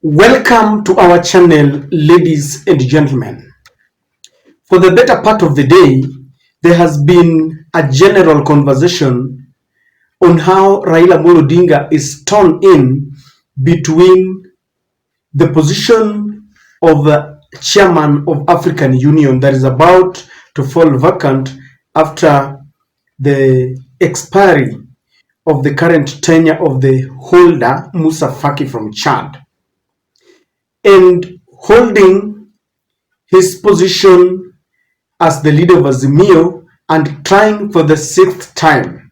Welcome to our channel, ladies and gentlemen. For the better part of the day, there has been a general conversation on how Raila Odinga is torn in between the position of the chairman of African Union that is about to fall vacant after the expiry of the current tenure of the holder, Musa Faki from Chad, and holding his position as the leader of Azimio and trying for the sixth time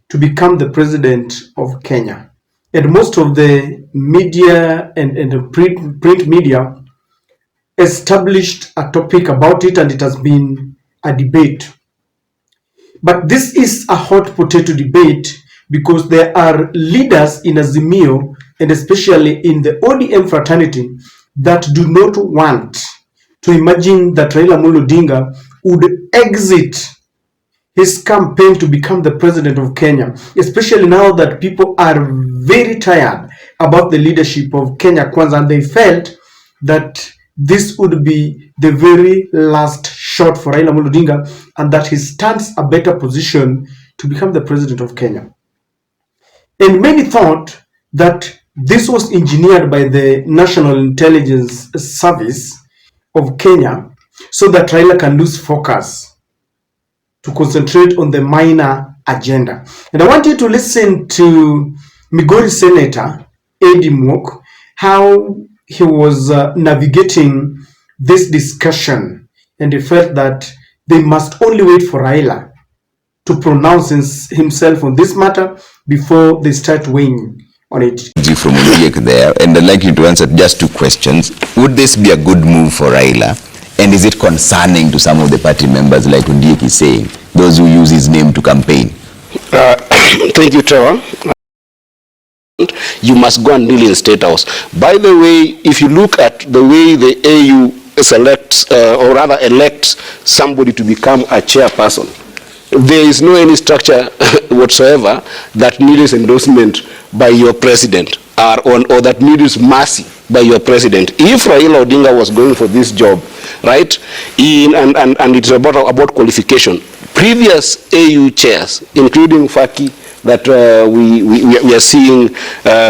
to become the president of Kenya. And most of the media and the print media established a topic about it, and it has been a debate. But this is a hot potato debate because there are leaders in Azimio and especially in the ODM fraternity that do not want to imagine that Raila Odinga would exit his campaign to become the president of Kenya, especially now that people are very tired about the leadership of Kenya Kwanza, and they felt that this would be the very last shot for Raila Odinga and that he stands a better position to become the president of Kenya. And many thought that this was engineered by the National Intelligence Service of Kenya so that Raila can lose focus to concentrate on the minor agenda. And I want you to listen to Migori Senator Eddie Mwok, how he was navigating this discussion, and he felt that they must only wait for Raila to pronounce himself on this matter before they start weighing on it. From there, and I'd like you to answer just two questions. Would this be a good move for Raila? And is it concerning to some of the party members, like Undiek is saying, those who use his name to campaign? Thank you, Trevor. You must go and deal in State House. By the way, if you look at the way the AU selects, or rather elects somebody to become a chairperson, there is no any structure whatsoever that needs endorsement by your president or that needs mercy by your president. If Raila Odinga was going for this job, right, and it's about qualification, previous AU chairs, including Faki, that we are seeing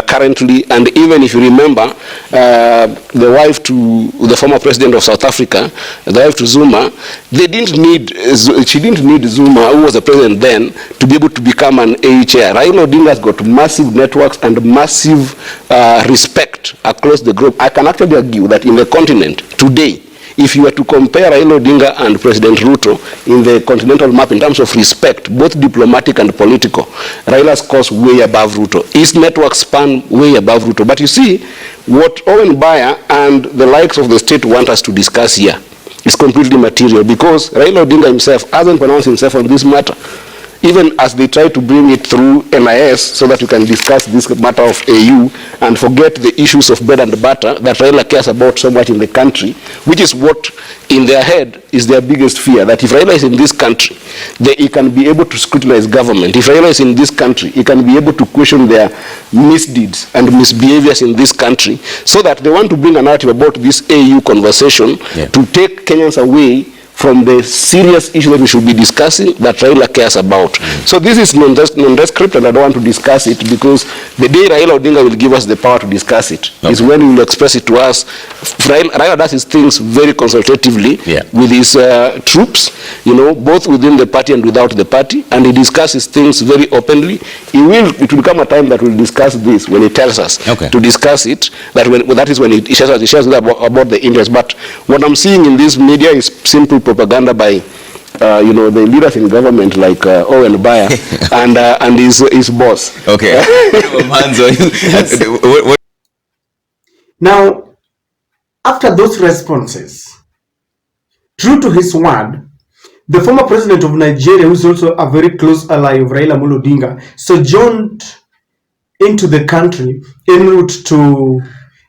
currently, and even if you remember, the wife to the former president of South Africa, the wife to Zuma, she didn't need Zuma, who was the president then, to be able to become an AU chair. Raila Odinga has got massive networks and massive respect across the globe. I can actually argue that in the continent today, if you were to compare Raila Odinga and President Ruto in the continental map in terms of respect, both diplomatic and political, Raila scores way above Ruto. His network span way above Ruto. But you see, what Owen Baya and the likes of the state want us to discuss here is completely material, because Raila Odinga himself hasn't pronounced himself on this matter, even as they try to bring it through NIS so that you can discuss this matter of AU and forget the issues of bread and butter that Raila cares about so much in the country, which is what in their head is their biggest fear, that if Raila is in this country, he can be able to scrutinize government. If Raila is in this country, he can be able to question their misdeeds and misbehaviors in this country, so that they want to bring a narrative about this AU conversation to take Kenyans away from the serious issue that we should be discussing that Raila cares about. So this is nondescript, and I don't want to discuss it, because the day Raila Odinga will give us the power to discuss it is when he will express it to us. Raila does his things very consultatively with his troops, you know, both within the party and without the party, and he discusses things very openly. It will come a time that we'll discuss this when he tells us to discuss it. That is when he shares about the interest. But what I'm seeing in this media is simple propaganda by the leaders in government like Owen Baya and his boss. Okay. Now, after those responses, true to his word, the former president of Nigeria, who is also a very close ally of Raila Odinga, sojourned into the country en route to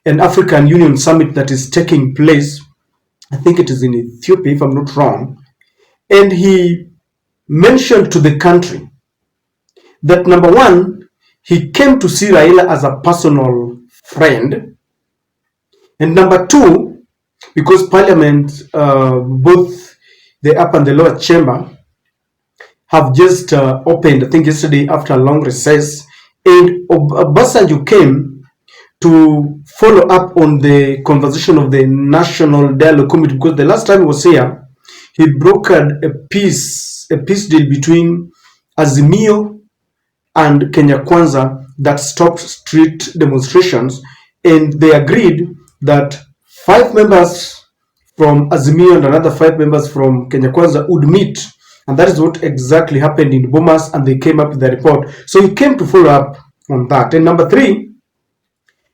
an African Union summit that is taking place, I think it is in Ethiopia, if I'm not wrong. And he mentioned to the country that, number one, he came to see Raila as a personal friend, And number two, because Parliament, both the upper and the lower chamber, have just opened, I think yesterday after a long recess, and Obasanjo came to follow up on the conversation of the National Dialogue Committee, because the last time he was here, he brokered a peace deal between Azimio and Kenya Kwanza that stopped street demonstrations, and they agreed that 5 members from Azimio and another 5 members from Kenya Kwanza would meet, and that is what exactly happened in Bomas, and they came up with the report. So he came to follow up on that. And number 3,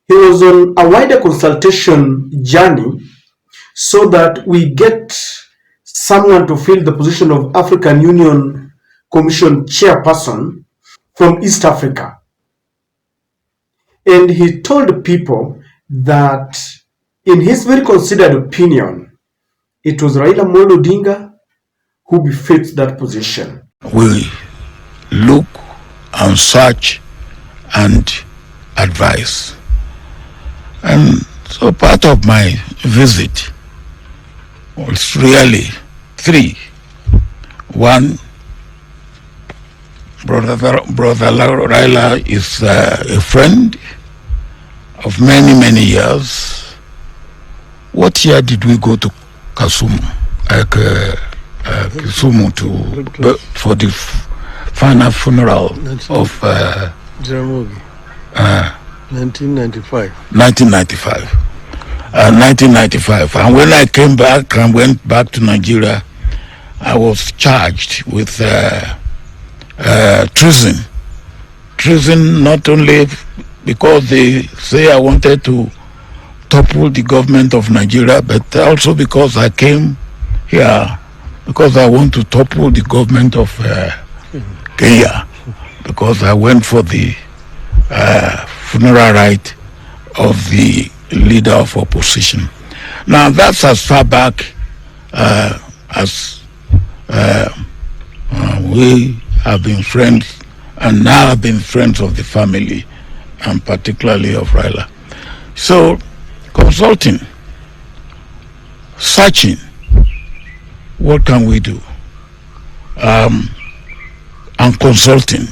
he was on a wider consultation journey so that we get someone to fill the position of African Union Commission chairperson from East Africa. And he told people that, in his very considered opinion, it was Raila Amolo Odinga who befits that position. We look and search and advise. And so part of my visit was really 3. 1, Brother Raila is a friend of many, many years. What year did we go to Kisumu for the final funeral of Jaramogi? 1995. 1995. And when I came back and went back to Nigeria, I was charged with treason. Treason not only because they say I wanted to topple the government of Nigeria, but also because I came here because I want to topple the government of Kenya, because I went for the funeral rite of the leader of opposition. Now that's as far back as we have been friends, and now have been friends of the family, and particularly of Raila. So consulting, searching, what can we do? And consulting.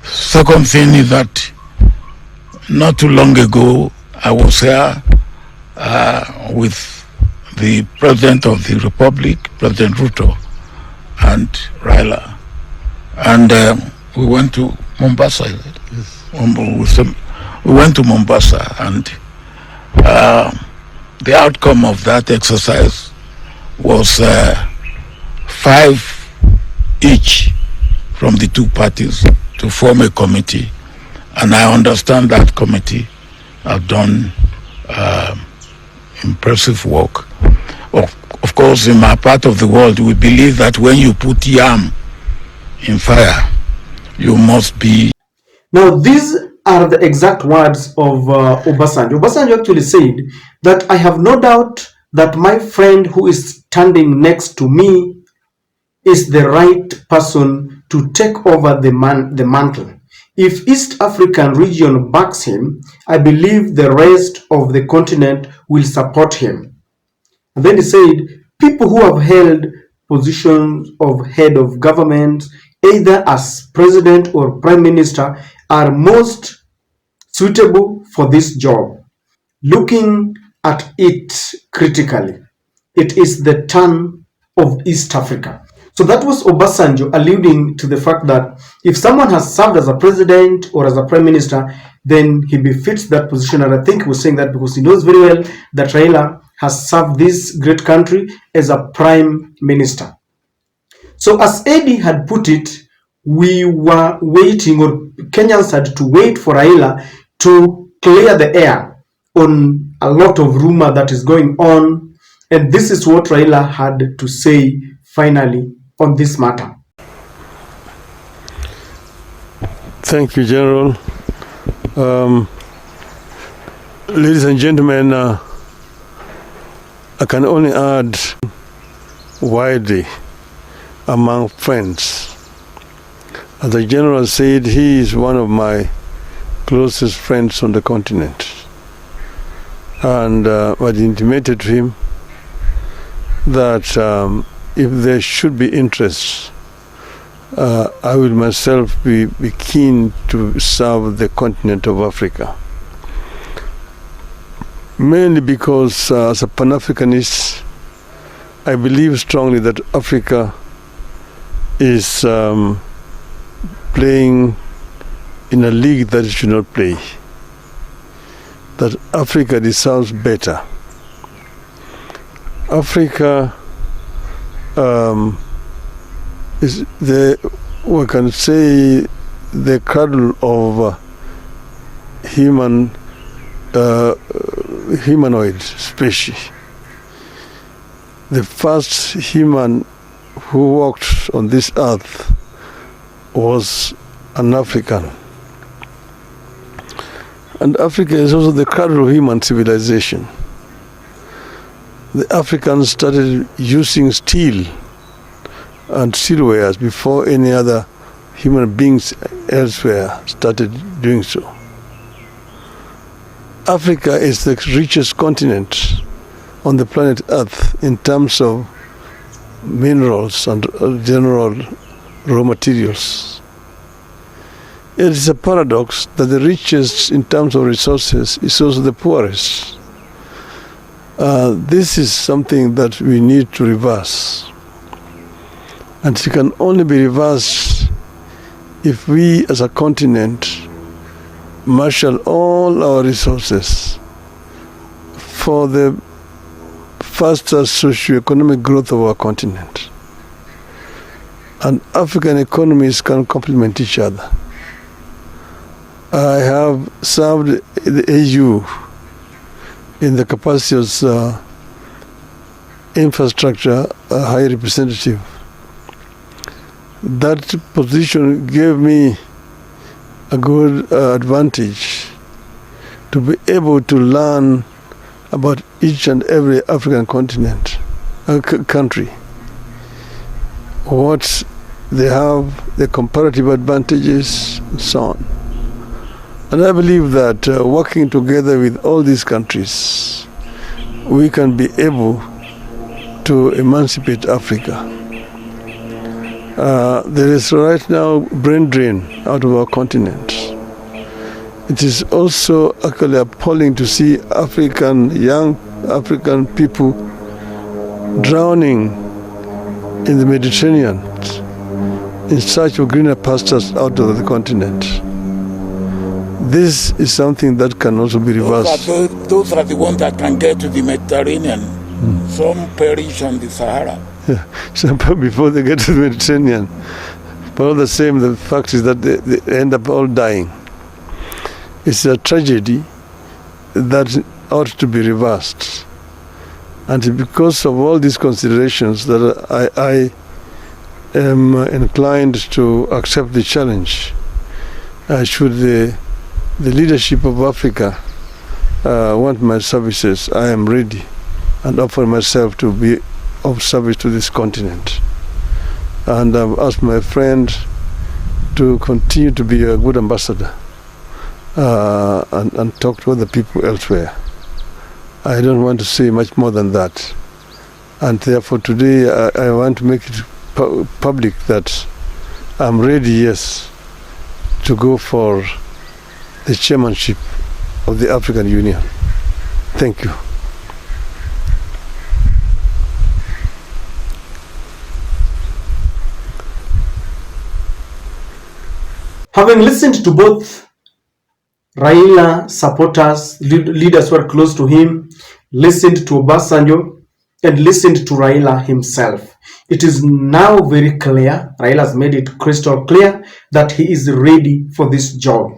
Second thing is that not too long ago, I was here with the President of the Republic, President Ruto, and Raila. And we went to Mombasa. Yes. We went to Mombasa, and the outcome of that exercise was 5 each from the 2 parties to form a committee. And I understand that committee have done impressive work. Of course, in my part of the world, we believe that when you put yam in fire, you must be... Now, these are the exact words of Obasanjo. Obasanjo actually said that I have no doubt that my friend who is standing next to me is the right person to take over the mantle. If East African region backs him, I believe the rest of the continent will support him. And then he said, people who have held positions of head of government, either as president or prime minister, are most suitable for this job. Looking at it critically, it is the turn of East Africa. So that was Obasanjo alluding to the fact that if someone has served as a president or as a prime minister, then he befits that position. And I think he was saying that because he knows very well that Raila has served this great country as a prime minister. So as Eddie had put it, we were waiting, or Kenyans had to wait for Raila to clear the air on a lot of rumor that is going on. And this is what Raila had to say finally on this matter. Thank you, General. Ladies and gentlemen, I can only add widely among friends. As the General said, he is one of my closest friends on the continent. And I intimated to him that if there should be interest, I will myself be keen to serve the continent of Africa. Mainly because as a Pan-Africanist, I believe strongly that Africa is playing in a league that it should not play. That Africa deserves better. Africa is we can say, the cradle of humanoid species. The first human who walked on this earth was an African. And Africa is also the cradle of human civilization. The Africans started using steel and steelwares before any other human beings elsewhere started doing so. Africa is the richest continent on the planet Earth in terms of minerals and general raw materials. It is a paradox that the richest in terms of resources is also the poorest. This is something that we need to reverse. And it can only be reversed if we as a continent marshal all our resources for the faster socio-economic growth of our continent. And African economies can complement each other. I have served the AU in the capacity as infrastructure high representative. That position gave me a good advantage to be able to learn about each and every African continent, country, what they have, the comparative advantages, and so on. And I believe that working together with all these countries, we can be able to emancipate Africa. There is right now brain drain out of our continent. It is also actually appalling to see young African people drowning in the Mediterranean in search of greener pastures out of the continent. This is something that can also be reversed. Those are the ones that can get to the Mediterranean. Some perish on the Sahara. Yeah. So before they get to the Mediterranean. But all the same, the fact is that they end up all dying. It's a tragedy that ought to be reversed. And because of all these considerations that I am inclined to accept the challenge. Should the leadership of Africa want my services, I am ready and offer myself to be of service to this continent. And I've asked my friend to continue to be a good ambassador and talk to other people elsewhere. I don't want to say much more than that. And therefore today I want to make it public that I'm ready, yes, to go for the chairmanship of the African Union. Thank you. Having listened to both Raila supporters, leaders who are close to him, listened to Obasanjo, and listened to Raila himself, it is now very clear, Raila has made it crystal clear, that he is ready for this job.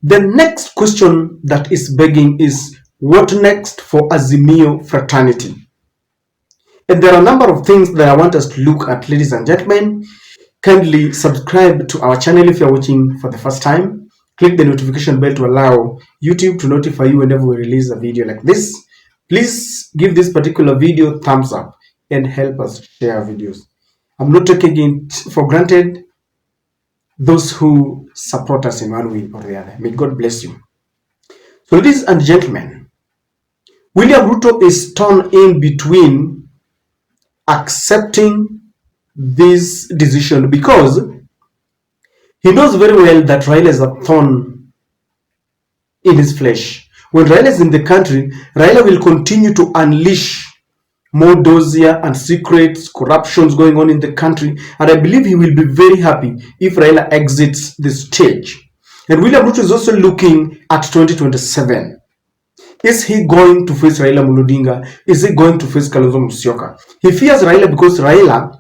The next question that is begging is, what next for Azimio fraternity? And there are a number of things that I want us to look at, ladies and gentlemen. Kindly subscribe to our channel if you're watching for the first time. Click the notification bell to allow YouTube to notify you whenever we release a video like this. Please give this particular video thumbs up and help us share videos. I'm not taking it for granted those who support us in one way or the other. May God bless you. So, ladies and gentlemen, William Ruto is torn in between accepting this decision because he knows very well that Raila is a thorn in his flesh. When Raila is in the country, Raila will continue to unleash more dossier and secrets, corruptions going on in the country, and I believe he will be very happy if Raila exits the stage. And William Ruto is also looking at 2027. Is he going to face Raila Muludinga? Is he going to face Kalonzo Musyoka? He fears Raila because Raila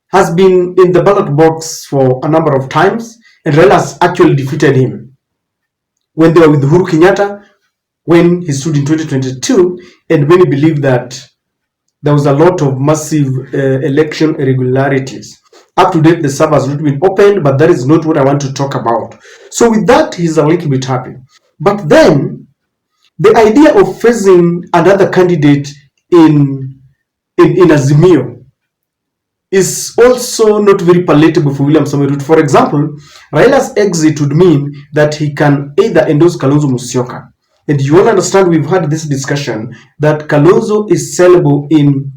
has been in the ballot box for a number of times, and Raila has actually defeated him when they were with Uhuru Kenyatta, when he stood in 2022, and many believe that there was a lot of massive election irregularities. Up to date, the server has not been opened, but that is not what I want to talk about. So with that, he's a little bit happy. But then, the idea of facing another candidate in Azimio is also not very palatable for William Samoei Ruto. For example, Raila's exit would mean that he can either endorse Kalonzo Musyoka. And you all understand, we've had this discussion that Kalonzo is sellable in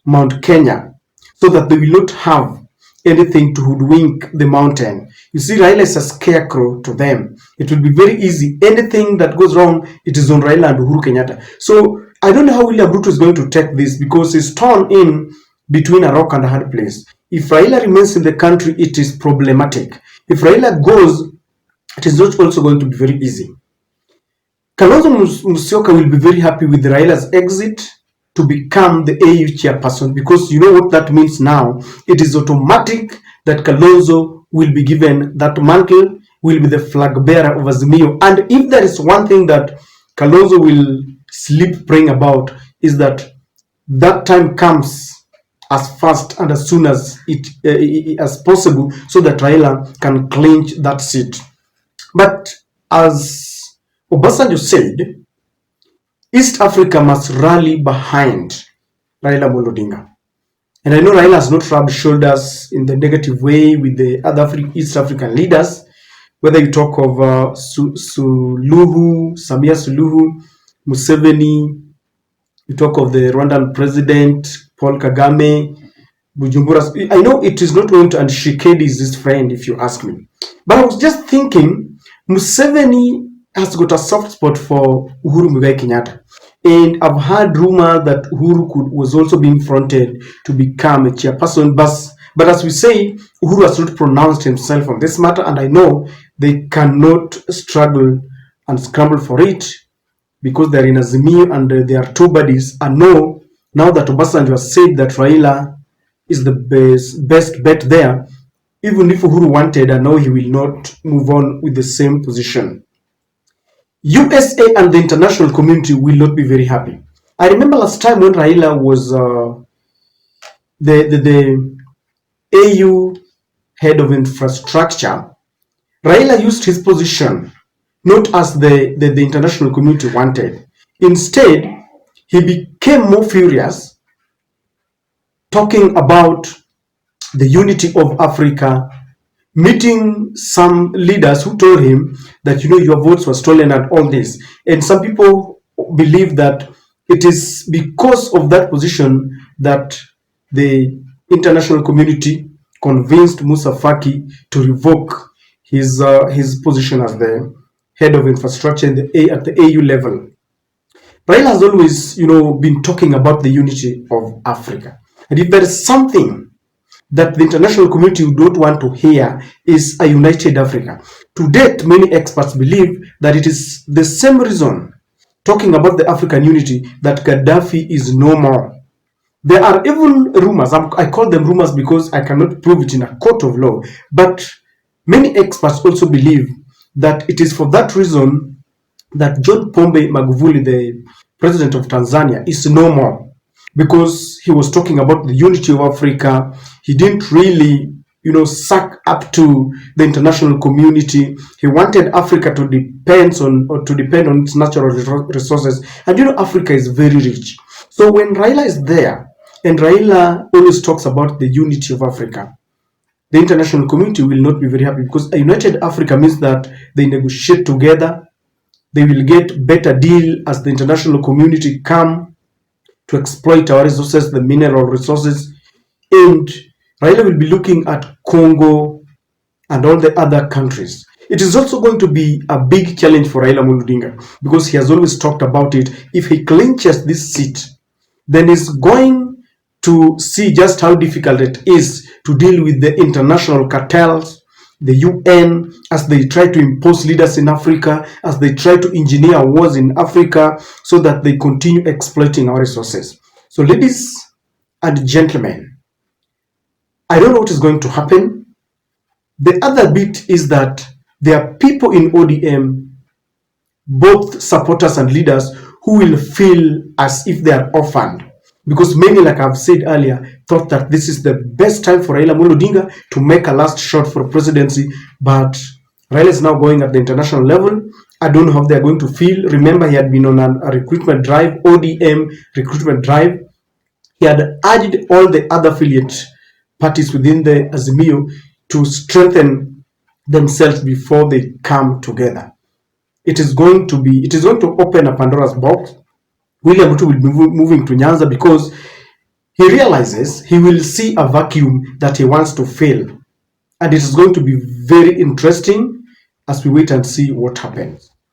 Mount Kenya so that they will not have anything to hoodwink the mountain. You see, Raila is a scarecrow to them. It will be very easy. Anything that goes wrong, it is on Raila and Uhuru Kenyatta. So I don't know how William Ruto is going to take this because he's torn in between a rock and a hard place. If Raila remains in the country, it is problematic. If Raila goes, it is not also going to be very easy. Kalonzo Musyoka will be very happy with Raila's exit to become the AU chairperson, because you know what that means now. It is automatic that Kalonzo will be given that mantle, will be the flag bearer of Azimio. And if there is one thing that Kalonzo will sleep praying about, is that that time comes as fast and as soon as as possible, so that Raila can clinch that seat. But as Obasanjo said, East Africa must rally behind Raila Odinga. And I know Raila has not rubbed shoulders in the negative way with the other East African leaders, whether you talk of Suluhu, Samia Suluhu, Museveni, you talk of the Rwandan president, Paul Kagame, Bujumbura. I know it is not going to, and Shikedi is his friend, if you ask me. But I was just thinking, Museveni has got a soft spot for Uhuru Muigai Kenyatta. And I've heard rumor that Uhuru was also being fronted to become a chairperson. But as we say, Uhuru has not pronounced himself on this matter, and I know they cannot struggle and scramble for it because they're in Azimio and they are two buddies. And know now that Obasanjo has said that Raila is the best bet there, even if Uhuru wanted, I know he will not move on with the same position. USA and the international community will not be very happy. I remember last time when Raila was the AU head of infrastructure, Raila used his position not as the international community wanted. Instead, he became more furious, talking about the unity of Africa, meeting some leaders who told him that, you know, your votes were stolen and all this. And some people believe that it is because of that position that the international community convinced Musa Faki to revoke his position as the head of infrastructure at the AU level. Raila has always, you know, been talking about the unity of Africa. And if there is something that the international community would not want to hear, is a united Africa. To date, many experts believe that it is the same reason, talking about the African unity, that Gaddafi is no more. There are even rumors, I call them rumors because I cannot prove it in a court of law, but many experts also believe that it is for that reason that John Pombe Magufuli, the president of Tanzania, is no more. Because he was talking about the unity of Africa. He didn't really, you know, suck up to the international community. He wanted Africa to depend on its natural resources. And you know, Africa is very rich. So when Raila is there, and Raila always talks about the unity of Africa, the international community will not be very happy, because a united Africa means that they negotiate together, they will get better deal as the international community come to exploit our resources, the mineral resources. And Raila will be looking at Congo and all the other countries. It is also going to be a big challenge for Raila Odinga, because he has always talked about it. If he clinches this seat, then he's going to see just how difficult it is to deal with the international cartels, the UN, as they try to impose leaders in Africa, as they try to engineer wars in Africa so that they continue exploiting our resources. So ladies and gentlemen, I don't know what is going to happen. The other bit is that there are people in ODM, both supporters and leaders, who will feel as if they are orphaned, because many, like I've said earlier, thought that this is the best time for Raila Odinga to make a last shot for presidency. But Raila is now going at the international level. I don't know how they're going to feel. Remember, he had been on a recruitment drive, ODM recruitment drive. He had urged all the other affiliate parties within the Azimio to strengthen themselves before they come together. It is going to open a Pandora's box. William Ruto will be moving to Nyanza because he realizes he will see a vacuum that he wants to fill. And it is going to be very interesting as we wait and see what happens.